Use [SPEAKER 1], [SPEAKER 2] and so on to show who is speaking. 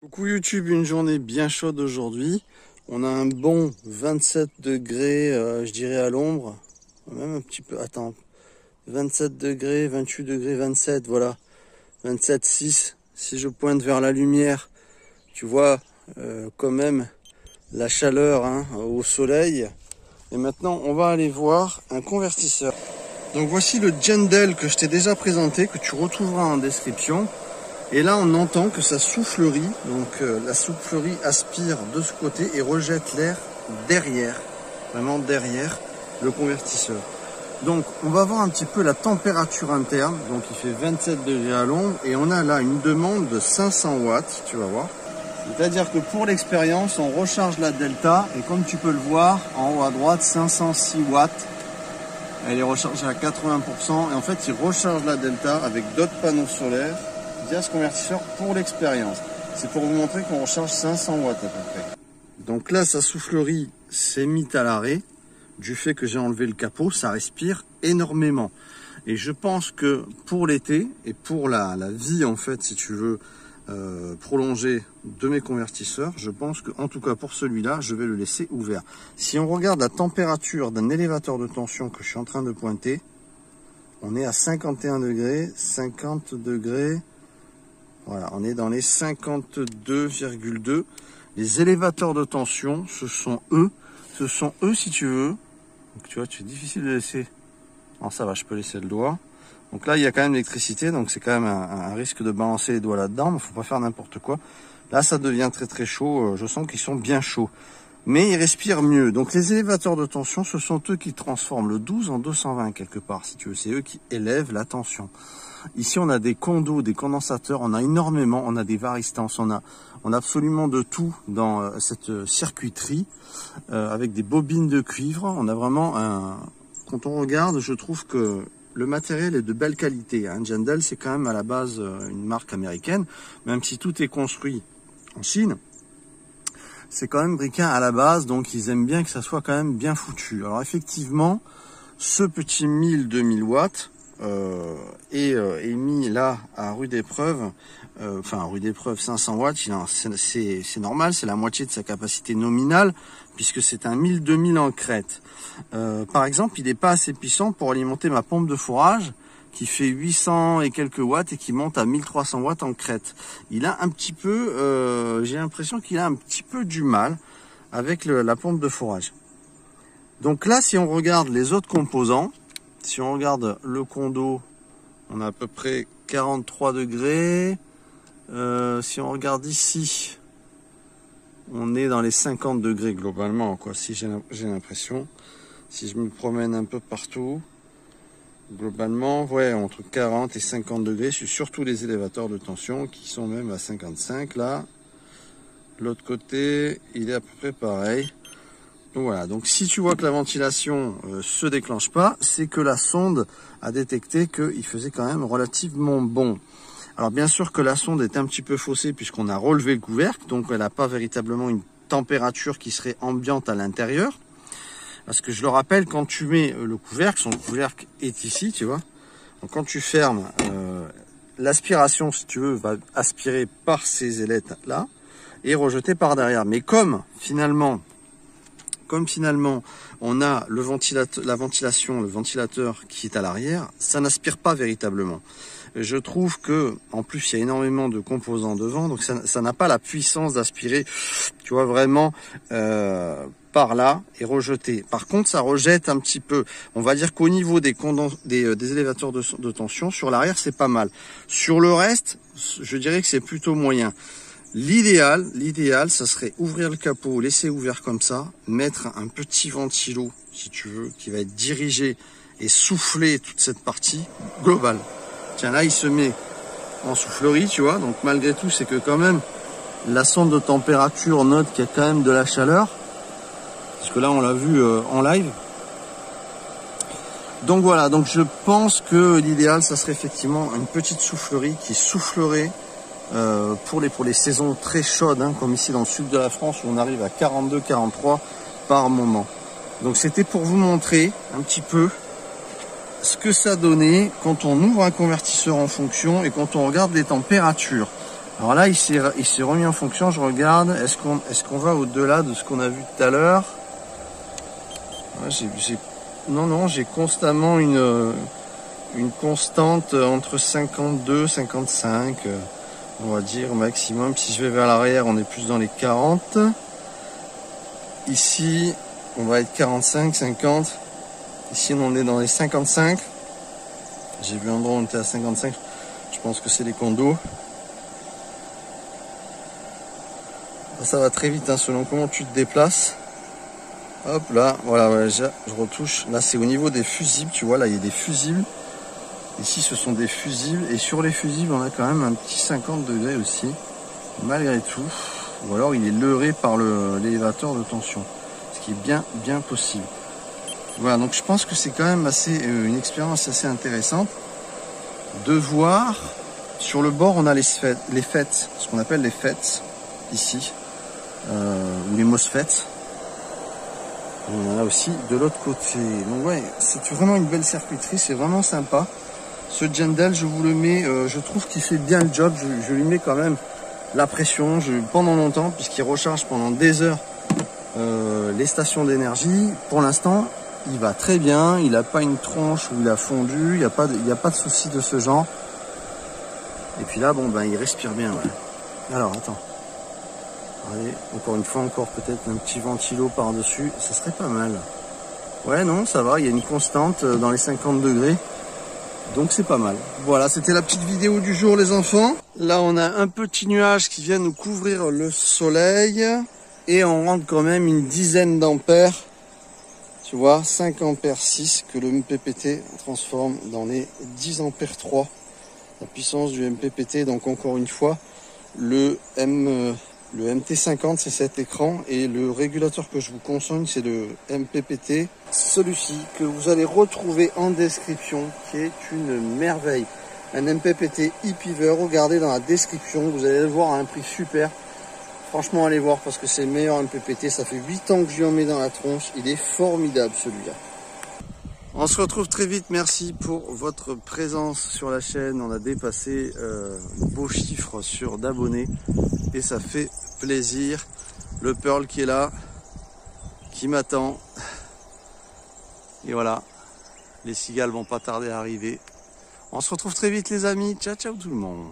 [SPEAKER 1] Coucou YouTube, une journée bien chaude aujourd'hui. On a un bon 27 degrés, je dirais à l'ombre. Même un petit peu, attends, 27 degrés, 28 degrés, 27, voilà. 27,6. Si je pointe vers la lumière, tu vois quand même la chaleur au soleil. Et maintenant, on va aller voir un convertisseur. Donc voici le Jendel que je t'ai déjà présenté, que tu retrouveras en description. Et là, on entend que sa soufflerie, donc la soufflerie aspire de ce côté et rejette l'air derrière, vraiment derrière le convertisseur. Donc, on va voir un petit peu la température interne. Donc, il fait 27 degrés à l'ombre et on a là une demande de 500 watts, tu vas voir. C'est-à-dire que pour l'expérience, on recharge la Delta et comme tu peux le voir, en haut à droite, 506 watts. Elle est rechargée à 80% et en fait, il recharge la Delta avec d'autres panneaux solaires via ce convertisseur pour l'expérience. C'est pour vous montrer qu'on recharge 500 watts à peu près. Donc là, sa soufflerie s'est mise à l'arrêt du fait que j'ai enlevé le capot. Ça respire énormément. Et je pense que pour l'été et pour la vie, en fait, si tu veux, prolongée de mes convertisseurs, je pense que, en tout cas pour celui-là, je vais le laisser ouvert. Si on regarde la température d'un élévateur de tension que je suis en train de pointer, on est à 51 degrés, 50 degrés. Voilà, on est dans les 52,2. Les élévateurs de tension, ce sont eux si tu veux. Donc tu vois, c'est difficile de laisser. Non, ça va, je peux laisser le doigt. Donc là, il y a quand même l'électricité, donc c'est quand même un risque de balancer les doigts là-dedans, mais il ne faut pas faire n'importe quoi. Là, ça devient très très chaud. Je sens qu'ils sont bien chauds. Mais ils respirent mieux. Donc les élévateurs de tension, ce sont eux qui transforment le 12 en 220 quelque part, si tu veux. C'est eux qui élèvent la tension. Ici, on a des condos, des condensateurs, on a énormément, on a des varistances, on a absolument de tout dans cette circuiterie avec des bobines de cuivre. On a vraiment quand on regarde, je trouve que le matériel est de belle qualité. Jendel, c'est quand même à la base une marque américaine, même si tout est construit en Chine. C'est quand même Briquin à la base, donc ils aiment bien que ça soit quand même bien foutu. Alors effectivement, ce petit 1000-2000 watts est mis là à rude épreuve, enfin rude épreuve 500 watts, c'est normal, c'est la moitié de sa capacité nominale, puisque c'est un 1000-2000 en crête. Par exemple, il n'est pas assez puissant pour alimenter ma pompe de fourrage, qui fait 800 et quelques watts et qui monte à 1300 watts en crête. Il a un petit peu, j'ai l'impression qu'il a un petit peu du mal avec la pompe de fourrage. Donc là, si on regarde les autres composants, si on regarde le condo, on a à peu près 43 degrés. Si on regarde ici, on est dans les 50 degrés globalement, quoi, si j'ai l'impression. Si je me promène un peu partout, globalement, ouais, entre 40 et 50 degrés, c'est surtout les élévateurs de tension qui sont même à 55 là. L'autre côté, il est à peu près pareil. Donc voilà, donc si tu vois que la ventilation se déclenche pas, c'est que la sonde a détecté qu'il faisait quand même relativement bon. Alors bien sûr que la sonde est un petit peu faussée puisqu'on a relevé le couvercle, donc elle n'a pas véritablement une température qui serait ambiante à l'intérieur. Parce que je le rappelle, quand tu mets le couvercle, son couvercle est ici, tu vois. Donc quand tu fermes, l'aspiration, si tu veux, va aspirer par ces ailettes là et rejeter par derrière. Mais comme finalement on a le ventilateur qui est à l'arrière, ça n'aspire pas véritablement. Je trouve que, en plus, il y a énormément de composants devant, donc ça n'a pas la puissance d'aspirer, tu vois, vraiment par là et rejeter. Par contre, ça rejette un petit peu. On va dire qu'au niveau des élévateurs de tension, sur l'arrière, c'est pas mal. Sur le reste, je dirais que c'est plutôt moyen. L'idéal, ça serait ouvrir le capot, laisser ouvert comme ça, mettre un petit ventilo, si tu veux, qui va être dirigé et souffler toute cette partie globale. Tiens, là, il se met en soufflerie, tu vois, donc malgré tout, c'est que quand même, la sonde de température note qu'il y a quand même de la chaleur, parce que là, on l'a vu en live. Donc voilà, donc je pense que l'idéal, ça serait effectivement une petite soufflerie qui soufflerait pour les saisons très chaudes, comme ici dans le sud de la France où on arrive à 42-43 par moment. Donc c'était pour vous montrer un petit peu ce que ça donnait quand on ouvre un convertisseur en fonction et quand on regarde les températures. Alors là, il s'est remis en fonction. Je regarde. Est-ce qu'on va au-delà de ce qu'on a vu tout à l'heure? Ouais, non, j'ai constamment une constante entre 52 55, on va dire maximum. Si je vais vers l'arrière, on est plus dans les 40. Ici, on va être 45, 50. Ici, on est dans les 55. J'ai vu un endroit où on était à 55. Je pense que c'est les condos. Ça va très vite, hein, selon comment tu te déplaces. Hop là, voilà, ouais, je retouche. Là, c'est au niveau des fusibles, tu vois, là, il y a des fusibles. Ici, ce sont des fusibles. Et sur les fusibles, on a quand même un petit 50 degrés aussi, malgré tout. Ou alors, il est leurré par l'élévateur de tension, ce qui est bien possible. Voilà, donc je pense que c'est quand même une expérience assez intéressante de voir. Sur le bord, on a les fêtes, ce qu'on appelle les fêtes, ici, ou les MOSFET. On en a aussi de l'autre côté. Donc ouais, c'est vraiment une belle circuiterie, c'est vraiment sympa. Ce Gendel, je vous le mets, je trouve qu'il fait bien le job. Je lui mets quand même la pression pendant longtemps, puisqu'il recharge pendant des heures les stations d'énergie. Pour l'instant, il va très bien. Il n'a pas une tronche où il a fondu. Il n'y a pas de souci de ce genre. Et puis là, bon, ben, il respire bien. Ouais. Alors, attends. Allez, encore une fois, peut-être un petit ventilo par-dessus. Ça serait pas mal. Ouais, non, ça va. Il y a une constante dans les 50 degrés. Donc c'est pas mal. Voilà, c'était la petite vidéo du jour, les enfants. Là, on a un petit nuage qui vient nous couvrir le soleil. Et on rentre quand même une dizaine d'ampères. Tu vois, 5 ampères 6 que le MPPT transforme dans les 10 ampères 3. La puissance du MPPT, donc encore une fois, le MT50, c'est cet écran. Et le régulateur que je vous conseille, c'est le MPPT. Celui-ci que vous allez retrouver en description, qui est une merveille. Un MPPT ePiver, regardez dans la description, vous allez le voir à un prix super. Franchement, allez voir parce que c'est le meilleur MPPT. Ça fait 8 ans que je lui en mets dans la tronche. Il est formidable celui-là. On se retrouve très vite. Merci pour votre présence sur la chaîne. On a dépassé le beau chiffre d'abonnés et ça fait plaisir. Le Pearl qui est là, qui m'attend. Et voilà, les cigales vont pas tarder à arriver. On se retrouve très vite les amis. Ciao, ciao tout le monde.